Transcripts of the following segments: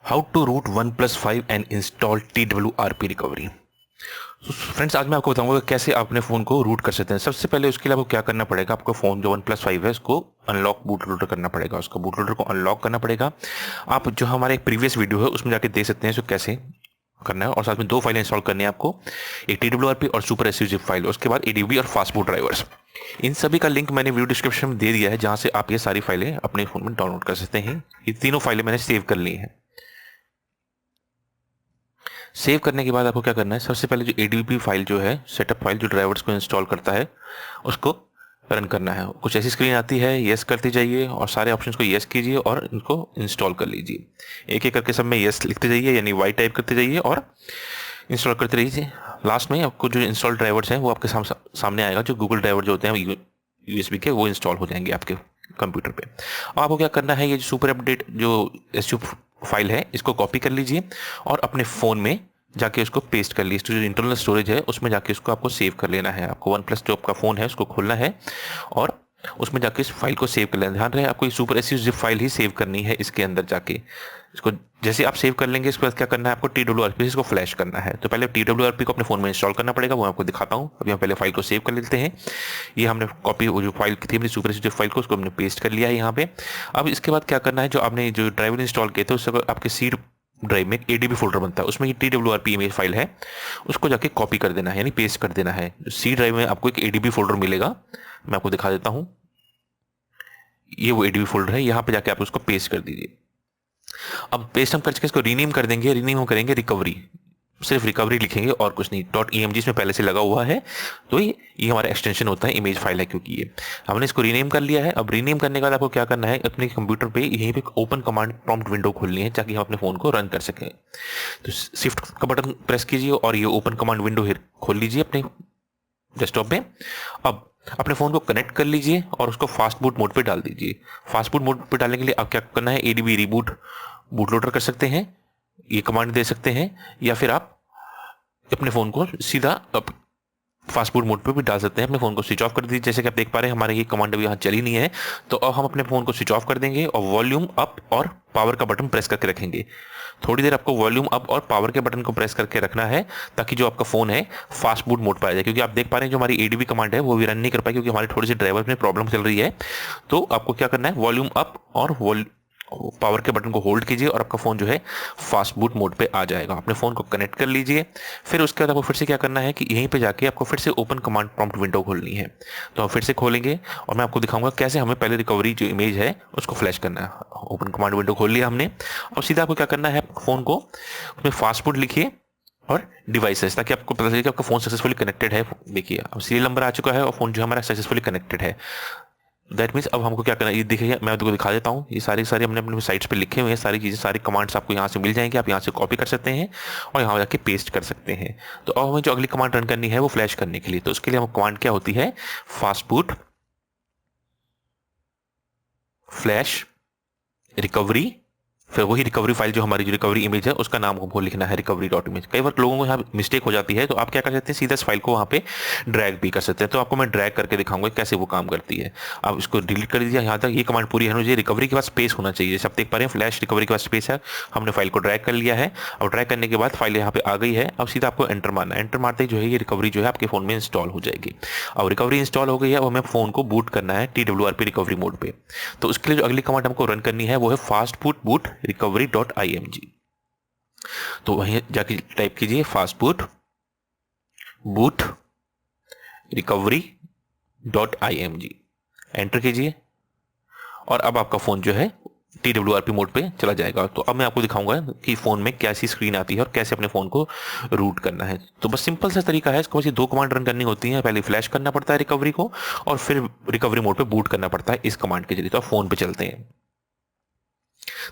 How to root OnePlus five and install TWRP recovery. तो friends, आज मैं आपको बताऊंगा कि कैसे आप अपने फ़ोन को रूट कर सकते हैं। सबसे पहले उसके लिए आपको क्या करना पड़ेगा, आपका फ़ोन जो वन प्लस फाइव है उसको अनलॉक बूट लोडर करना पड़ेगा, उसको बूट लोडर को अनलॉक करना पड़ेगा। आप जो हमारे एक प्रीवियस वीडियो है उसमें जाके देख सकते हैं इसको कैसे करना है। और साथ में दो फाइलें इंस्टॉल करनी है आपको, एक TWRP और सुपर SU जिप फाइल, उसके बाद ADB और फास्टबूट ड्राइवर्स। इन सभी का लिंक मैंने वीडियो डिस्क्रिप्शन में दे दिया है, जहां से आप ये सारी फाइलें अपने फ़ोन में डाउनलोड कर सकते हैं। ये तीनों फाइलें मैंने सेव कर ली हैं। सेव करने के बाद आपको क्या करना है, सबसे पहले जो ADB फाइल जो है, सेटअप फाइल जो ड्राइवर्स को इंस्टॉल करता है, उसको रन करना है। कुछ ऐसी स्क्रीन आती है, यस करते जाइए और सारे ऑप्शंस को यस कीजिए और इनको इंस्टॉल कर लीजिए। एक एक करके सब में यस लिखते जाइए, यानी वाई टाइप करते जाइए और इंस्टॉल करते रहिए। लास्ट में आपको जो इंस्टॉल ड्राइवर्स हैं वो आपके सामने आएगा, जो गूगल ड्राइवर जो होते हैं USB के, वो इंस्टॉल हो जाएंगे आपके कंप्यूटर पे। अब आपको क्या करना है, ये जो सुपर अपडेट जो SU फाइल है इसको कॉपी कर लीजिए और अपने फ़ोन में जाके उसको पेस्ट कर लीजिए। जो इंटरनल स्टोरेज है उसमें जाके उसको आपको सेव कर लेना है। आपको वन प्लस जो आपका फ़ोन है उसको खोलना है और उसमें जाके इस फाइल को सेव कर लेना। ध्यान रहे, आपको ये सुपर SU जिप फाइल ही सेव करनी है इसके अंदर जाके। इसको जैसे आप सेव कर लेंगे, इसके बाद क्या करना है, आपको TWRP इसको फ्लैश करना है। तो पहले TWRP को अपने फ़ोन में इंस्टॉल करना पड़ेगा, वो मैं आपको दिखाता हूँ। अभी हम पहले फाइल को सेव कर लेते हैं। ये हमने कॉपी, वो जो फाइल थी अपनी सुपर SU जिप फाइल को, उसको हमने पेस्ट कर लिया है यहाँ पे। अब इसके बाद क्या करना है, जो आपने जो ड्राइवर इंस्टॉल किए थे उससे आपके सी ड्राइव में एक ADB फोल्डर बनता है, उसमें ये TWRP इमेज फाइल है, उसको जाके कॉपी कर देना है, यानी पेस्ट कर देना है। सी ड्राइव में आपको एक ADB फोल्डर मिलेगा, मैं आपको दिखा देता हूँ। ये वो ADB फोल्डर है, यहाँ पे जाके आप उसको पेस्ट कर दीजिए। अब पेस्ट हम करके इसको रीनेम कर देंगे। रीनेम हम करेंगे रिकवरी, सिर्फ रिकवरी लिखेंगे और कुछ नहीं। .emg इसमें पहले से लगा हुआ है, तो ये हमारा एक्सटेंशन होता है, इमेज फाइल है, क्योंकि ये हमने इसको रीनेम कर लिया है। अब रीनेम करने के बाद आपको क्या करना है, अपने कंप्यूटर पे यहीं पे ओपन कमांड प्रॉम्प्ट विंडो खोलनी है ताकि हम अपने फ़ोन को रन कर सकें। तो शिफ्ट का बटन प्रेस कीजिए और ये ओपन कमांड विंडो खोल लीजिए अपने डेस्कटॉप में। अब अपने फ़ोन को कनेक्ट कर लीजिए और उसको फास्ट बूट मोड पे डाल दीजिए। फास्ट बूट मोड पे डालने के लिए आप क्या करना है, ADB रीबूट बूट लोडर कर सकते हैं, ये कमांड दे सकते हैं, या फिर आप अपने फ़ोन को सीधा फास्ट बूट मोड पे भी डाल सकते हैं। अपने फ़ोन को स्विच ऑफ कर दीजिए। जैसे कि आप देख पा रहे हैं हमारे ये कमांड अभी यहाँ चली नहीं है, तो अब हम अपने फ़ोन को स्विच ऑफ कर देंगे और वॉल्यूम अप और पावर का बटन प्रेस करके रखेंगे। थोड़ी देर आपको वॉल्यूम अप और पावर के बटन को प्रेस करके रखना है ताकि जो आपका फ़ोन है फास्ट बूट मोड पर आ जाए। क्योंकि आप देख पा रहे हैं जो हमारी ADB कमांड है वो भी रन नहीं कर पाई, क्योंकि हमारी थोड़ी सी ड्राइवर में प्रॉब्लम चल रही है। तो आपको क्या करना है, वॉल्यूम अप और पावर के बटन को होल्ड कीजिए और आपका फ़ोन जो है फास्ट बूट मोड पे आ जाएगा। अपने फ़ोन को कनेक्ट कर लीजिए। फिर उसके बाद आपको फिर से क्या करना है कि यहीं पे जाके आपको फिर से ओपन कमांड प्रॉम्प्ट विंडो खोलनी है। तो हम फिर से खोलेंगे और मैं आपको दिखाऊंगा कैसे हमें पहले रिकवरी जो इमेज है उसको फ्लैश करना है। ओपन कमांड विंडो खोल लिया हमने। अब सीधा आपको क्या करना है, फ़ोन को उसमें फास्ट बूट लिखिए और डिवाइसेस, ताकि आपको पता चले कि आपका फ़ोन सक्सेसफुली कनेक्टेड है। देखिए अब सीरियल नंबर आ चुका है और फ़ोन जो हमारा सक्सेसफुली कनेक्टेड है। दैट मीन्स अब हमको क्या करना है, ये देखिए मैं आपको दिखा देता हूँ। ये सारी हमने अपने साइट्स पे लिखे हुए हैं, सारी चीज़ें, सारी कमांड्स आपको यहाँ से मिल जाएंगे। आप यहाँ से कॉपी कर सकते हैं और यहाँ जाके पेस्ट कर सकते हैं। तो अब हमें जो अगली कमांड रन करनी है वो फ्लैश करने के लिए, तो उसके लिए हम कमांड क्या होती है, फास्ट बूट फ्लैश रिकवरी। फिर वही रिकवरी फाइल जो हमारी जो रिकवरी इमेज है उसका नाम हमको लिखना है recovery.image। कई बार लोगों को यहाँ मिस्टेक हो जाती है, तो आप क्या कर सकते हैं, सीधा इस फाइल को वहाँ पे ड्रैग भी कर सकते हैं। तो आपको मैं ड्रैग करके दिखाऊंगा कैसे वो काम करती है। आप इसको डिलीट कर दीजिए। यहाँ तक ये कमांड पूरी है मुझे, रिकवरी के बाद स्पेस होना चाहिए। जैसे आप देख पा रहे हैं फ्लैश रिकवरी के बाद स्पेस है, हमने फाइल को ड्रैग कर लिया है। अब ड्रैग करने के बाद फाइल यहाँ पे आ गई है। अब सीधा आपको एंटर मारना है। एंटर मारते ही जो है ये रिकवरी जो है आपके फ़ोन में इंस्टॉल हो जाएगी। अब रिकवरी इंस्टॉल हो गई है, अब हमें फ़ोन को बूट करना है TWRP रिकवरी मोड पे। तो उसके लिए जो अगली कमांड हमको रन करनी है वो है फास्ट बूट recovery.img। तो वहीं जाके टाइप कीजिए फास्ट बूट recovery.img, एंटर कीजिए और अब आपका फ़ोन जो है TWRP मोड पे चला जाएगा। तो अब मैं आपको दिखाऊंगा कि फ़ोन में कैसी स्क्रीन आती है और कैसे अपने फ़ोन को रूट करना है। तो बस सिंपल सा तरीका है, इसको बस ये दो कमांड रन करनी होती हैं। पहले फ्लैश करना पड़ता है रिकवरी को और फिर रिकवरी मोड पे बूट करना पड़ता है इस कमांड के जरिए। तो आप फ़ोन पे चलते हैं।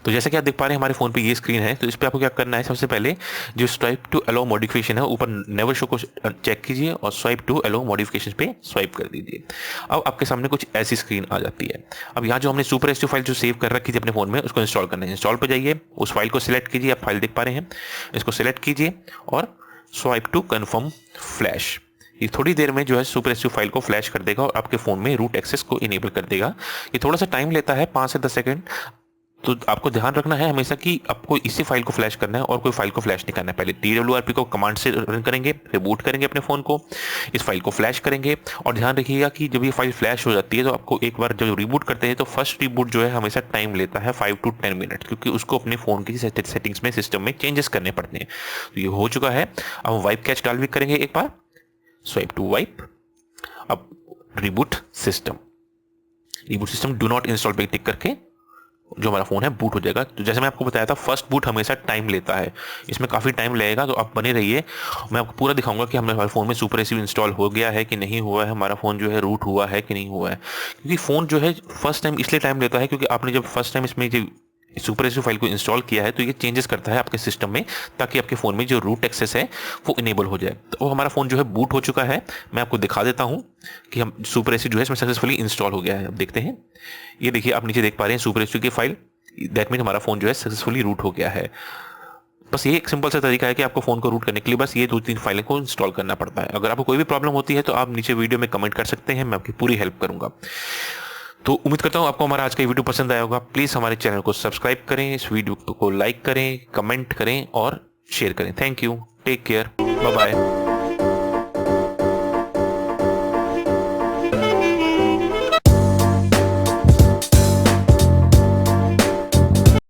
तो जैसा कि आप देख पा रहे हैं हमारे फ़ोन पे ये स्क्रीन है। तो इस पे आपको क्या करना है, सबसे पहले जो स्वाइप टू अलाउ मॉडिफिकेशन है ऊपर नेवर शो को चेक कीजिए और स्वाइप टू अलाउ मॉडिफिकेशन पे स्वाइप कर दीजिए। अब आपके सामने कुछ ऐसी स्क्रीन आ जाती है। अब यहाँ जो हमने सुपर SU फाइल जो सेव कर रखी थी अपने फ़ोन में उसको इंस्टॉल करना है। इंस्टॉल पे जाइए, उस फाइल को सिलेक्ट कीजिए। आप फाइल देख पा रहे हैं, इसको सिलेक्ट कीजिए और स्वाइप टू कन्फर्म फ्लैश। ये थोड़ी देर में जो है सुपर SU फाइल को फ्लैश कर देगा और आपके फ़ोन में रूट एक्सेस को इनेबल कर देगा। ये थोड़ा सा टाइम लेता है, 5 से 10 सेकंड। तो आपको ध्यान रखना है हमेशा कि आपको इसी फाइल को फ्लैश करना है और कोई फाइल को फ्लैश नहीं करना है। पहले TWRP को कमांड से रन करेंगे, फिर बूट करेंगे अपने फ़ोन को, इस फाइल को फ्लैश करेंगे। और ध्यान रखिएगा कि जब ये फाइल फ्लैश हो जाती है तो आपको एक बार जब रिबूट करते हैं तो फर्स्ट रिबूट जो है हमेशा टाइम लेता है 5 to 10 मिनट, क्योंकि उसको अपने फ़ोन की सेटिंग्स में, सिस्टम में चेंजेस करने पड़ते हैं। तो ये हो चुका है। अब हम वाइप कैच डाल भी करेंगे एक बार, स्वाइप टू वाइप। अब reboot system do not install पे टिक करके जो हमारा फोन है बूट हो जाएगा। तो जैसे मैं आपको बताया था, फर्स्ट बूट हमेशा टाइम लेता है, इसमें काफ़ी टाइम लगेगा, तो आप बने रहिए। मैं आपको पूरा दिखाऊंगा कि हमारे फ़ोन में सुपर एसी इंस्टॉल हो गया है कि नहीं हुआ है, हमारा फ़ोन जो है रूट हुआ है कि नहीं हुआ है। क्योंकि फ़ोन जो है फर्स्ट टाइम इसलिए टाइम लेता है क्योंकि आपने जब फर्स्ट टाइम इसमें जो सुपर एसी फाइल को इंस्टॉल किया है तो ये चेंजेस करता है आपके सिस्टम में, ताकि आपके फ़ोन में जो रूट एक्सेस है वो इनेबल हो जाए। तो हमारा फ़ोन जो है बूट हो चुका है। मैं आपको दिखा देता हूँ कि हम सुपर एसी जो है इसमें सक्सेसफुली इंस्टॉल हो गया है। अब देखते हैं, ये देखिए आप नीचे देख पा रहे हैं सुपर एसी की फाइल, दैट मीन हमारा फोन जो है सक्सेसफुली रूट हो गया है। बस ये एक सिंपल सा तरीका है कि आपको फोन को रूट करने के लिए बस ये 2-3 फाइलें को इंस्टॉल करना पड़ता है। अगर आपको कोई भी प्रॉब्लम होती है तो आप नीचे वीडियो में कमेंट कर सकते हैं, मैं आपकी पूरी हेल्प करूंगा। तो उम्मीद करता हूं आपको हमारा आज का वीडियो पसंद आया होगा। प्लीज हमारे चैनल को सब्सक्राइब करें, इस वीडियो को लाइक करें, कमेंट करें और शेयर करें। Thank you, take care, bye bye.